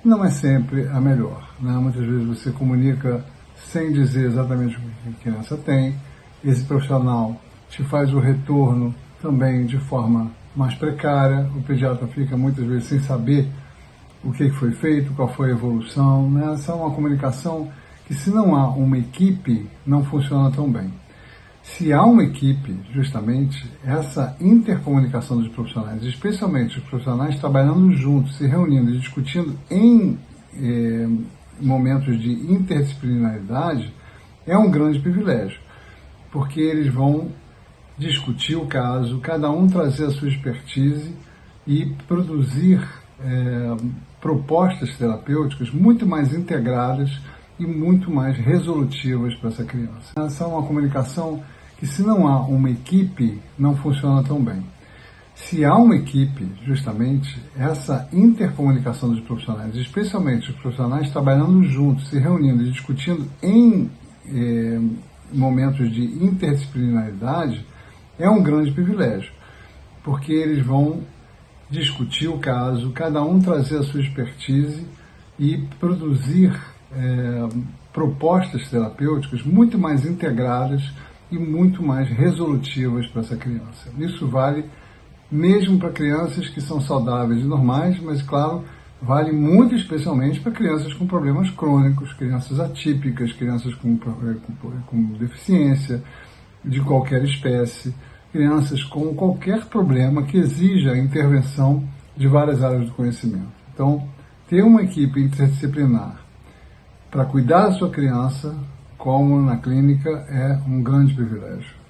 não é sempre a melhor, né? Muitas vezes você comunica sem dizer exatamente o que a criança tem, esse profissional te faz o retorno também de forma mais precária, o pediatra fica muitas vezes sem saber o que foi feito, qual foi a evolução, né? Essa é uma comunicação que, se não há uma equipe, não funciona tão bem. Se há uma equipe, justamente, essa intercomunicação dos profissionais, especialmente os profissionais trabalhando juntos, se reunindo e discutindo em momentos de interdisciplinaridade, é um grande privilégio, porque eles vão discutir o caso, cada um trazer a sua expertise e produzir propostas terapêuticas muito mais integradas e muito mais resolutivas para essa criança. Essa é uma comunicação que, se não há uma equipe, não funciona tão bem. Se há uma equipe, justamente, essa intercomunicação dos profissionais, especialmente os profissionais trabalhando juntos, se reunindo e discutindo em momentos de interdisciplinaridade, é um grande privilégio, porque eles vão discutir o caso, cada um trazer a sua expertise e produzir propostas terapêuticas muito mais integradas e muito mais resolutivas para essa criança. Isso vale mesmo para crianças que são saudáveis e normais, mas, claro, vale muito especialmente para crianças com problemas crônicos, crianças atípicas, crianças com deficiência de qualquer espécie, crianças com qualquer problema que exija a intervenção de várias áreas do conhecimento. Então, ter uma equipe interdisciplinar para cuidar da sua criança, como na clínica, é um grande privilégio.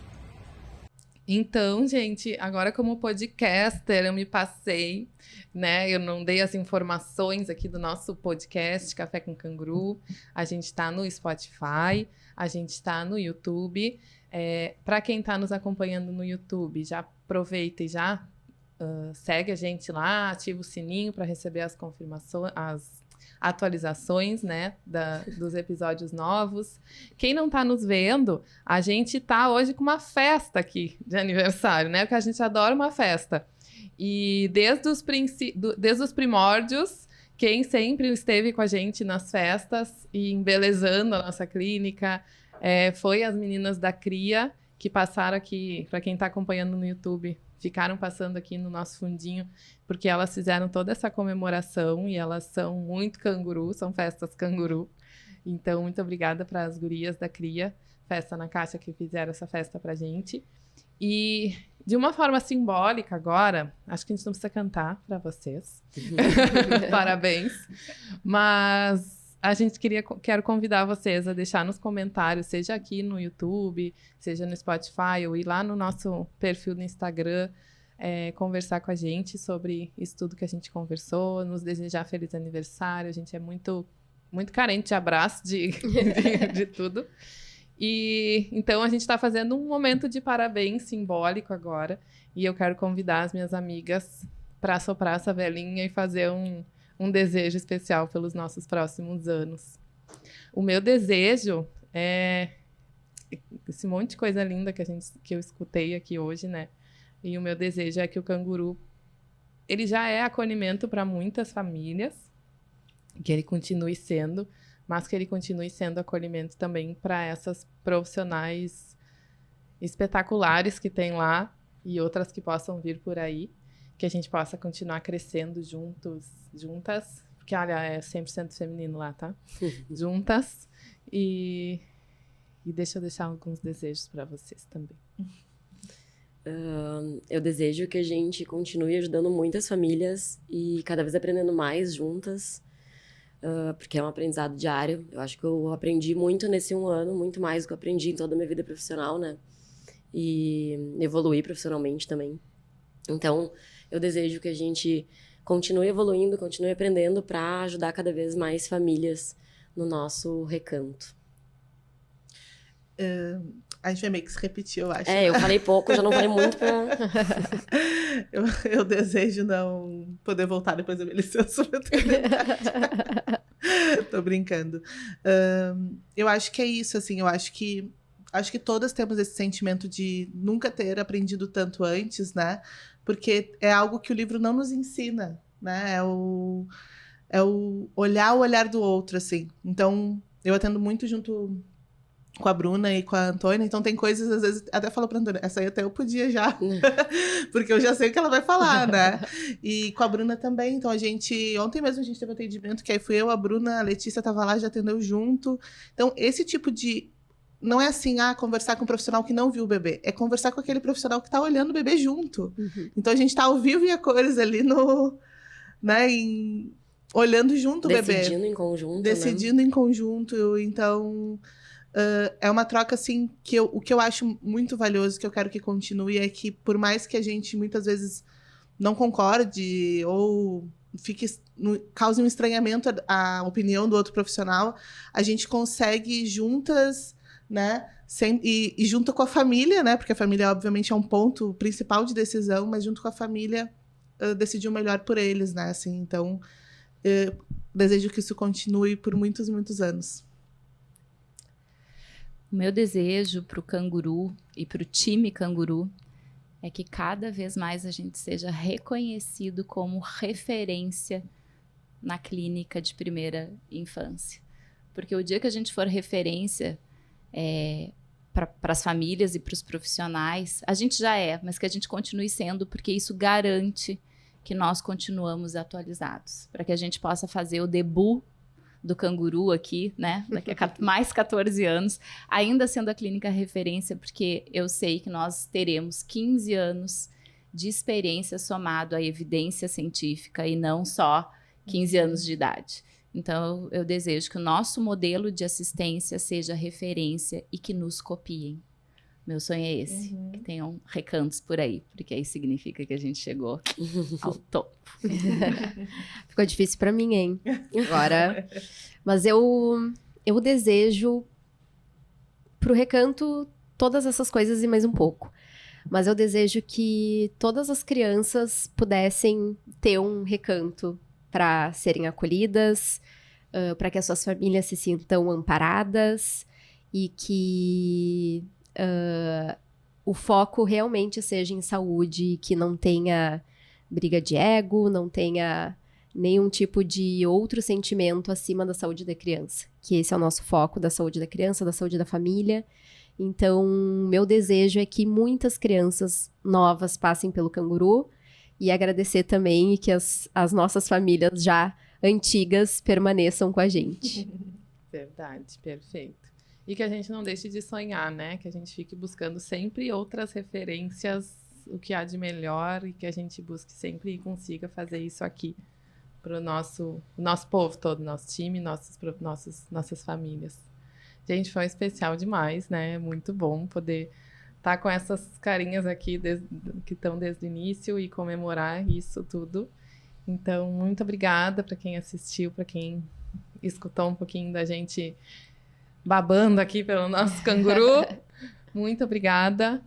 Então, gente, agora como podcaster eu me passei, né? Eu não dei as informações aqui do nosso podcast Café com Canguru. A gente está no Spotify, a gente está no YouTube. Para quem está nos acompanhando no YouTube, já aproveita e já segue a gente lá, ativa o sininho para receber as confirmações, as atualizações, né, dos episódios novos. Quem não está nos vendo, a gente está hoje com uma festa aqui de aniversário, né, porque a gente adora uma festa. E desde os primórdios, quem sempre esteve com a gente nas festas e embelezando a nossa clínica foi as meninas da CRIA, que passaram aqui, para quem está acompanhando no YouTube, ficaram passando aqui no nosso fundinho, porque elas fizeram toda essa comemoração e elas são muito canguru, são festas canguru. Então, muito obrigada para as gurias da Cria, Festa na Caixa, que fizeram essa festa pra gente. E de uma forma simbólica agora, acho que a gente não precisa cantar para vocês. Parabéns. Mas a gente quero convidar vocês a deixar nos comentários, seja aqui no YouTube, seja no Spotify, ou ir lá no nosso perfil no Instagram, conversar com a gente sobre isso tudo que a gente conversou, nos desejar feliz aniversário. A gente é muito, muito carente de abraço, de tudo. E então a gente está fazendo um momento de parabéns simbólico agora. E eu quero convidar as minhas amigas para soprar essa velhinha e fazer um desejo especial pelos nossos próximos anos. O meu desejo é esse monte de coisa linda que eu escutei aqui hoje, né? E o meu desejo é que o canguru, ele já é acolhimento para muitas famílias, que ele continue sendo, mas que ele continue sendo acolhimento também para essas profissionais espetaculares que tem lá e outras que possam vir por aí, que a gente possa continuar crescendo juntas, porque, olha, é 100% feminino lá, tá? Juntas, e deixa eu deixar alguns desejos para vocês também. Eu desejo que a gente continue ajudando muitas famílias e cada vez aprendendo mais juntas, porque é um aprendizado diário. Eu acho que eu aprendi muito nesse 1 ano, muito mais do que eu aprendi em toda a minha vida profissional, né? E evoluí profissionalmente também. Então, eu desejo que a gente continue evoluindo, continue aprendendo para ajudar cada vez mais famílias no nosso recanto. A gente vai meio que se repetir, eu acho. Eu falei pouco, já não falei muito pra... eu desejo não poder voltar depois da minha licença maternidade. Tô brincando. Eu acho que é isso, assim, acho que todas temos esse sentimento de nunca ter aprendido tanto antes, né? Porque é algo que o livro não nos ensina, né? É o olhar o olhar do outro, assim. Então, eu atendo muito junto com a Bruna e com a Antônia, então tem coisas, às vezes, até falo pra Antônia, essa aí até eu podia já, porque eu já sei o que ela vai falar, né? E com a Bruna também, então ontem mesmo a gente teve um atendimento, que aí fui eu, a Bruna, a Letícia tava lá, já atendeu junto. Então, esse tipo de... Não é assim, conversar com um profissional que não viu o bebê, é conversar com aquele profissional que tá olhando o bebê junto. Uhum. Então, a gente tá ao vivo e a cores ali olhando junto o bebê. Decidindo em conjunto, Decidindo em conjunto, então... é uma troca, assim, o que eu acho muito valioso, que eu quero que continue, é que por mais que a gente muitas vezes não concorde ou cause um estranhamento à opinião do outro profissional, a gente consegue juntas, né, e junto com a família, né, porque a família obviamente é um ponto principal de decisão, mas junto com a família decidir o melhor por eles, né, assim, então desejo que isso continue por muitos, muitos anos. O meu desejo para o canguru e para o time canguru é que cada vez mais a gente seja reconhecido como referência na clínica de primeira infância. Porque o dia que a gente for referência para as famílias e para os profissionais, a gente já mas que a gente continue sendo, porque isso garante que nós continuamos atualizados, para que a gente possa fazer o debut do canguru aqui, né, daqui a mais 14 anos, ainda sendo a clínica referência, porque eu sei que nós teremos 15 anos de experiência somado à evidência científica e não só 15 anos de idade. Então, eu desejo que o nosso modelo de assistência seja referência e que nos copiem. Meu sonho é esse, que tenham recantos por aí, porque aí significa que a gente chegou ao topo. Ficou difícil pra mim, hein? Agora. Mas eu desejo pro recanto todas essas coisas e mais um pouco. Mas eu desejo que todas as crianças pudessem ter um recanto para serem acolhidas, para que as suas famílias se sintam amparadas e que o foco realmente seja em saúde, que não tenha briga de ego, não tenha nenhum tipo de outro sentimento acima da saúde da criança. Que esse é o nosso foco, da saúde da criança, da saúde da família, Então, meu desejo é que muitas crianças novas passem pelo Canguru e agradecer também que as nossas famílias já antigas permaneçam com a gente. Verdade, perfeito. E que a gente não deixe de sonhar, né? Que a gente fique buscando sempre outras referências, o que há de melhor, e que a gente busque sempre e consiga fazer isso aqui para o nosso povo todo, nosso time, nossas famílias. Gente, foi especial demais, né? Muito bom poder estar com essas carinhas aqui que estão desde o início e comemorar isso tudo. Então, muito obrigada para quem assistiu, para quem escutou um pouquinho da gente babando aqui pelo nosso canguru. Muito obrigada.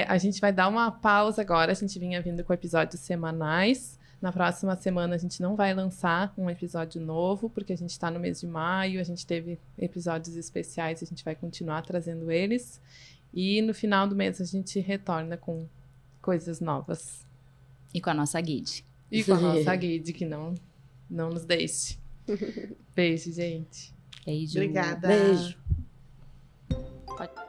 A gente vai dar uma pausa agora. A gente vinha vindo com episódios semanais. Na próxima semana a gente não vai lançar um episódio novo, porque a gente está no mês de maio, a gente teve episódios especiais, a gente vai continuar trazendo eles. E no final do mês a gente retorna com coisas novas. E com a nossa guide. E com a nossa guide, que não nos deixe. Beijo, gente. Beijo. Obrigada. Beijo. Pode...